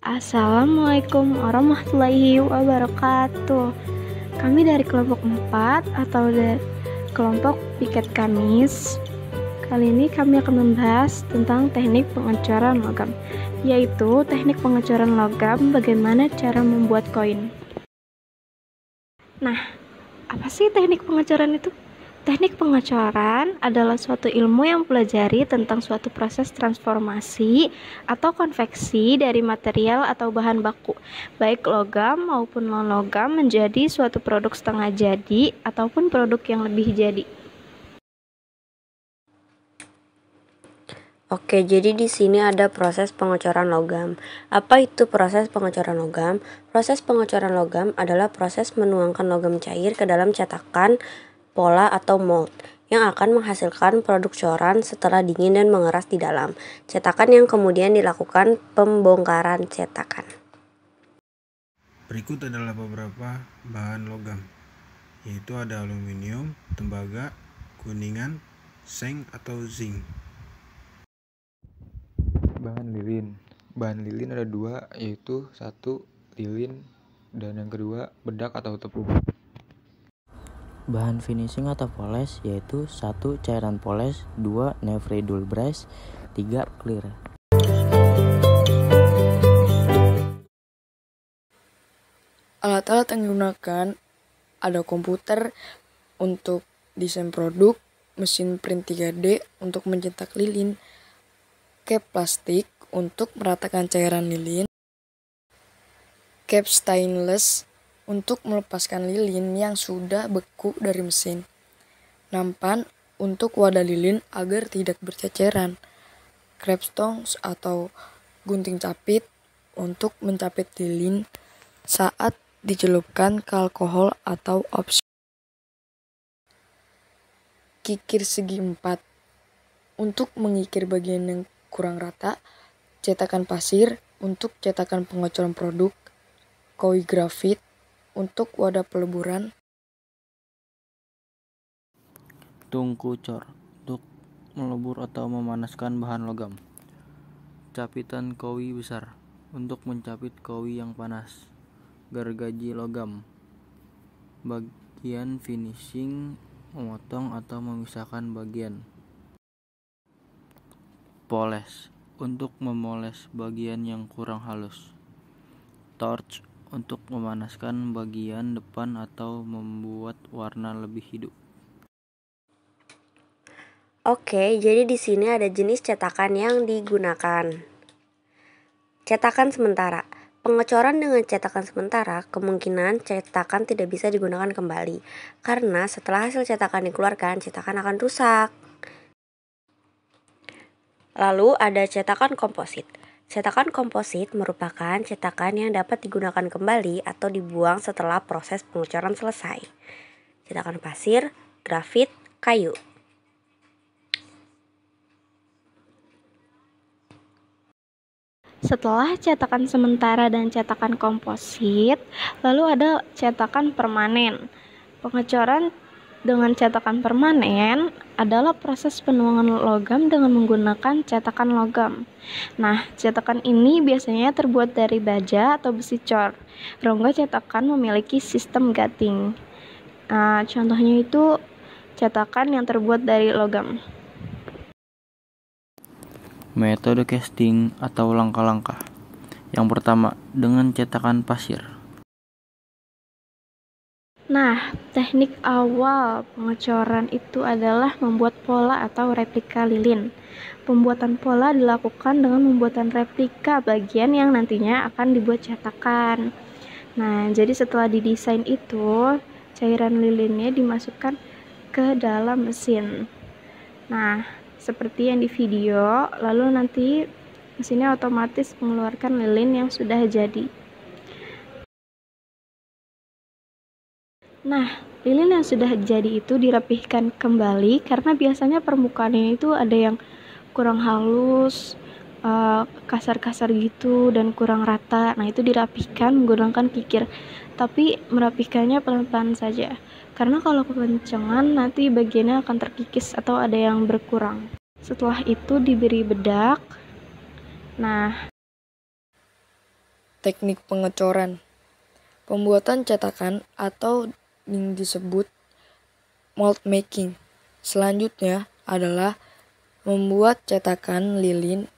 Assalamualaikum warahmatullahi wabarakatuh. Kami dari kelompok 4 atau dari kelompok piket Kamis. Kali ini kami akan membahas tentang teknik pengecoran logam, yaitu teknik pengecoran logam bagaimana cara membuat koin. Nah, apa sih teknik pengecoran itu? Teknik pengecoran adalah suatu ilmu yang mempelajari tentang suatu proses transformasi atau konveksi dari material atau bahan baku, baik logam maupun non-logam menjadi suatu produk setengah jadi ataupun produk yang lebih jadi. Oke, jadi di sini ada proses pengecoran logam. Apa itu proses pengecoran logam? Proses pengecoran logam adalah proses menuangkan logam cair ke dalam cetakan, pola atau mold yang akan menghasilkan produk coran setelah dingin dan mengeras di dalam cetakan yang kemudian dilakukan pembongkaran cetakan. Berikut adalah beberapa bahan logam, yaitu ada aluminium, tembaga, kuningan, seng atau zinc. Bahan lilin. Bahan lilin ada dua, yaitu satu lilin dan yang kedua bedak atau tepung. Bahan finishing atau poles yaitu 1 cairan poles, 2 nefridul brush, 3 clear. Alat-alat yang digunakan ada komputer untuk desain produk, mesin print 3D untuk mencetak lilin, cap plastik untuk meratakan cairan lilin, cap stainless untuk melepaskan lilin yang sudah beku dari mesin, nampan untuk wadah lilin agar tidak berceceran, crepstones atau gunting capit untuk mencapit lilin saat dicelupkan ke alkohol atau opsi. Kikir segi 4 untuk mengikir bagian yang kurang rata, cetakan pasir untuk cetakan pengecoran produk, koi grafit untuk wadah peleburan, Tungku cor untuk melebur atau memanaskan bahan logam. Capitan koi besar untuk mencapit koi yang panas. Gergaji logam. Bagian finishing memotong atau memisahkan bagian. Poles untuk memoles bagian yang kurang halus. Torch untuk memanaskan bagian depan atau membuat warna lebih hidup. Oke, jadi di sini ada jenis cetakan yang digunakan. Cetakan sementara. Pengecoran dengan cetakan sementara, kemungkinan cetakan tidak bisa digunakan kembali, karena setelah hasil cetakan dikeluarkan, cetakan akan rusak. Lalu ada cetakan komposit. Cetakan komposit merupakan cetakan yang dapat digunakan kembali atau dibuang setelah proses pengecoran selesai. Cetakan pasir, grafit, kayu. Setelah cetakan sementara dan cetakan komposit, lalu ada cetakan permanen. Pengecoran dengan cetakan permanen adalah proses penuangan logam dengan menggunakan cetakan logam. Nah, cetakan ini biasanya terbuat dari baja atau besi cor. Rongga cetakan memiliki sistem gating. Contohnya itu cetakan yang terbuat dari logam. Metode casting atau langkah-langkah. Yang pertama, dengan cetakan pasir. Nah, teknik awal pengecoran itu adalah membuat pola atau replika lilin. Pembuatan pola dilakukan dengan pembuatan replika bagian yang nantinya akan dibuat cetakan. Nah, jadi setelah didesain itu, cairan lilinnya dimasukkan ke dalam mesin. Nah, seperti yang di video, lalu nanti mesinnya otomatis mengeluarkan lilin yang sudah jadi. Nah, lilin yang sudah jadi itu dirapihkan kembali karena biasanya permukaannya itu ada yang kurang halus, kasar-kasar gitu dan kurang rata. Nah, itu dirapihkan menggunakan kikir. Tapi merapihkannya pelan-pelan saja. Karena kalau kekencangan nanti bagiannya akan terkikis atau ada yang berkurang. Setelah itu diberi bedak. Nah, teknik pengecoran. Pembuatan cetakan atau yang disebut mold making. Selanjutnya adalah membuat cetakan lilin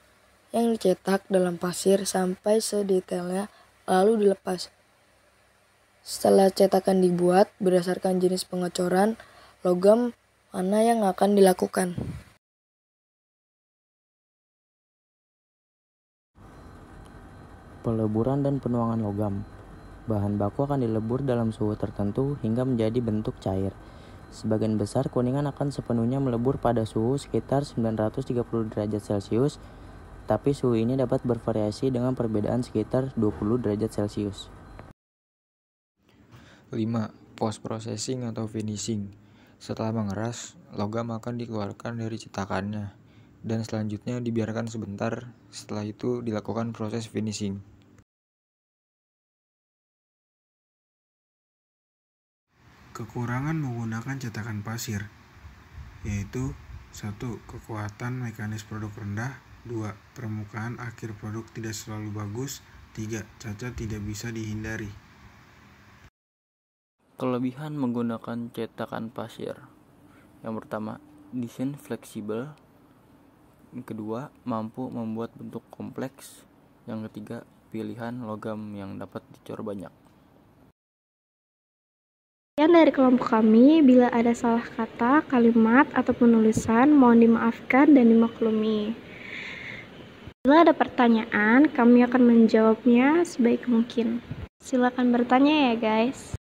yang dicetak dalam pasir sampai sedetailnya lalu dilepas. Setelah cetakan dibuat, berdasarkan jenis pengecoran logam mana yang akan dilakukan. Peleburan dan penuangan logam. Bahan baku akan dilebur dalam suhu tertentu hingga menjadi bentuk cair. Sebagian besar kuningan akan sepenuhnya melebur pada suhu sekitar 930 derajat Celcius, tapi suhu ini dapat bervariasi dengan perbedaan sekitar 20 derajat Celcius. 5. Post processing atau finishing. Setelah mengeras, logam akan dikeluarkan dari cetakannya dan selanjutnya dibiarkan sebentar. Setelah itu dilakukan proses finishing. Kekurangan menggunakan cetakan pasir yaitu 1. Kekuatan mekanis produk rendah. 2. Permukaan akhir produk tidak selalu bagus. 3. Cacat tidak bisa dihindari. Kelebihan menggunakan cetakan pasir. Yang pertama, desain fleksibel. Yang kedua, mampu membuat bentuk kompleks. Yang ketiga, pilihan logam yang dapat dicor banyak. sekian dari kelompok kami. Bila ada salah kata, kalimat, atau penulisan, mohon dimaafkan dan dimaklumi. Bila ada pertanyaan, kami akan menjawabnya sebaik mungkin. Silakan bertanya ya guys.